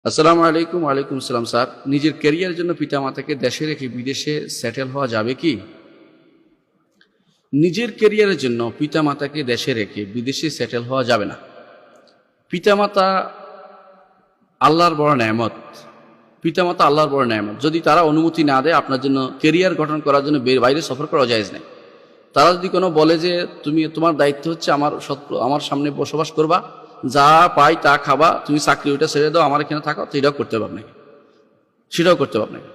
আসসালামু আলাইকুম। ওয়ালাইকুম আসসালাম। স্যার, নিজের ক্যারিয়ারের জন্য পিতামাতাকে দেশে রেখে বিদেশে সেটেল হওয়া যাবে কি? নিজের ক্যারিয়ারের জন্য পিতামাতাকে দেশে রেখে বিদেশে সেটেল হওয়া যাবে না। পিতামাতা আল্লাহর বড় নেয়ামত। পিতামাতা আল্লাহর বড় নেয়ামত। যদি তারা অনুমতি না দেয় আপনার জন্য ক্যারিয়ার গঠন করার জন্য বাইরে সফর করা জায়েজ নেই। তারা যদি কোনো বলে যে তোমার দায়িত্ব হচ্ছে আমার সামনে বসবাস করবা, যা পাই তা খাবা, তুমি চাকরি ওইটা ছেড়ে দাও, আমার এখানে থাকো, তো এটাও করতে পারবে নাকি? সেটাও করতে পারবে নাকি?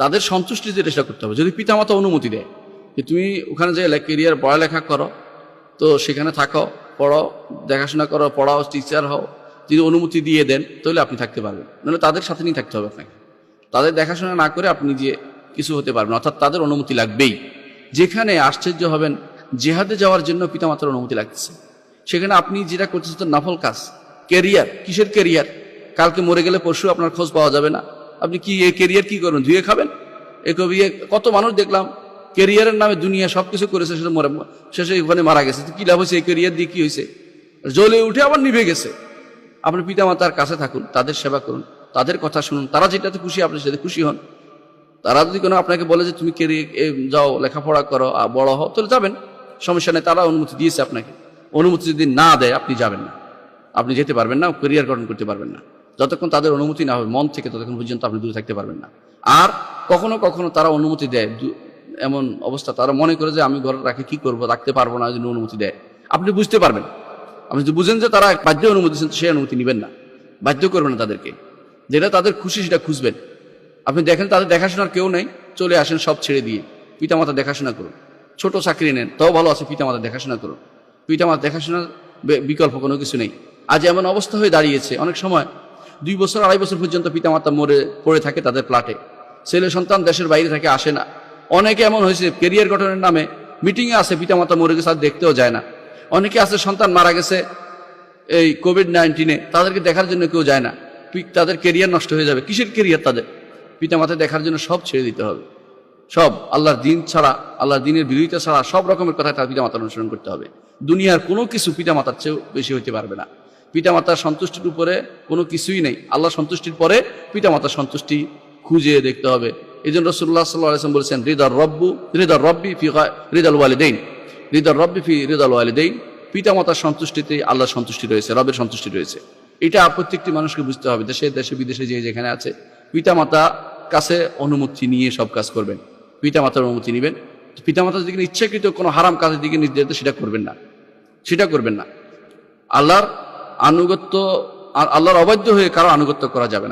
তাদের সন্তুষ্টি যেটা সেটা করতে হবে। যদি পিতামাতা অনুমতি দেয় যে তুমি ওখানে যে ক্যারিয়ার পড়ালেখা করো, তো সেখানে থাকো, পড়ো, দেখাশোনা করো, পড়াও, টিচার হও, যদি অনুমতি দিয়ে দেন তাহলে আপনি থাকতে পারবেন। নাহলে তাদের সাথে নিয়ে থাকতে হবে আপনাকে। তাদের দেখাশোনা না করে আপনি যে কিছু হতে পারবেন, অর্থাৎ তাদের অনুমতি লাগবেই। যেখানে আশ্চর্য হবেন, জেহাদে যাওয়ার জন্য পিতামাতার অনুমতি লাগছে, সেখানে আপনি যেটা করতেছেন তো নফল কাজ। ক্যারিয়ার কিসের ক্যারিয়ার? কালকে মরে গেলে পরশু আপনার খোঁজ পাওয়া যাবে না। আপনি কি এই ক্যারিয়ার কি করবেন? ধুয়ে খাবেন? কত মানুষ দেখলাম ক্যারিয়ারের নামে দুনিয়া সবকিছু করেছে, সেটা শেষে ওখানে মারা গেছে। কি লাভ হয়েছে? এই ক্যারিয়ার দিয়ে কি হয়েছে? জ্বলে উঠে আবার নিভে গেছে। আপনি পিতামাতার কাছে থাকুন, তাদের সেবা করুন, তাদের কথা শুনুন, তারা যেটাতে খুশি আপনি সেটাতে খুশি হন। তারা যদি কোনো আপনাকে বলে যে তুমি যাও লেখাপড়া করো, বড় হও, তাহলে যাবেন, সমস্যা নেই। তারা অনুমতি দিয়েছে আপনাকে। অনুমতি যদি না দেয় আপনি যাবেন না, আপনি যেতে পারবেন না, ক্যারিয়ার গঠন করতে পারবেন না। যতক্ষণ তাদের অনুমতি না হবে মন থেকে, ততক্ষণ পর্যন্ত আপনি দূরে থাকতে পারবেন না। আর কখনো কখনো তারা অনুমতি দেয়, এমন অবস্থা তারা মনে করে যে আমি ঘরে রাখে কি করবো, রাখতে পারবো না, যদি অনুমতি দেয় আপনি বুঝতে পারবেন। আপনি যদি বুঝেন যে তারা বাধ্য অনুমতি দিচ্ছেন, সেই অনুমতি নেবেন না, বাধ্য করবেন না তাদেরকে। যেটা তাদের খুশি সেটা খুঁজবেন। আপনি দেখেন তাদের দেখাশোনার কেউ নেই, চলে আসেন সব ছেড়ে দিয়ে, পিতামাতা দেখাশোনা করুন। ছোট চাকরি নেন, তাও ভালো আছে, পিতামাতা দেখাশোনা করুন। পিতামাতা দেখাশোনার বিকল্প কোনো কিছু নেই। আজ এমন অবস্থা হয়ে দাঁড়িয়েছে, অনেক সময় 2 বছর 2.5 বছর পর্যন্ত পিতামাতা মরে পড়ে থাকে তাদের প্লাটে। ছেলে সন্তান দেশের বাইরে থাকে, আসে না। অনেকে এমন হয়েছে ক্যারিয়ার গঠনের নামে মিটিংয়ে আছে, পিতামাতা মরে গেছে আর দেখতেও যায় না। অনেকে আছে সন্তান মারা গেছে এই কোভিড-19-এ, তাদেরকে দেখার জন্য কেউ যায় না। তাদের ক্যারিয়ার নষ্ট হয়ে যাবে। কিসের ক্যারিয়ার? তাদের পিতামাতা দেখার জন্য সব ছেড়ে দিতে হবে। সব আল্লাহর দিন ছাড়া, আল্লাহর দিনের বিরোধিতা ছাড়া সব রকমের কথা তার পিতামাতার অনুসরণ করতে হবে। দুনিয়ার কোনো কিছু পিতামাতার চেয়েও বেশি হইতে পারবে না। পিতামাতার সন্তুষ্টির উপরে কোনো কিছুই নেই। আল্লাহ সন্তুষ্টির পরে পিতামাতার সন্তুষ্টি খুঁজে দেখতে হবে। এই জন্য রাসূলুল্লাহ সাল্লাল্লাহু আলাইহি ওয়াসাল্লাম বলেছেন, রিদার রব্বি ফি রিদাল ওয়ালিদাইন, রিদার রব্বি ফি রিদাল ওয়ালিদাইন। পিতামাতার সন্তুষ্টিতে আল্লাহর সন্তুষ্টি রয়েছে, রবের সন্তুষ্টি রয়েছে। এটা প্রত্যেকটি মানুষকে বুঝতে হবে। দেশে দেশে বিদেশে যেখানে আছে, পিতামাতা কাছে অনুমতি নিয়ে সব কাজ করবেন। পিতামাতার অনুমতি নেবেন। পিতামাতার দিকে ইচ্ছাকৃত কোনো হারাম কাজের দিকে নির্দেশ সেটা করবেন না, সেটা করবেন না। আল্লাহর আনুগত্য, আল্লাহর অবাধ্য হয়ে কারো আনুগত্য করা যাবে না।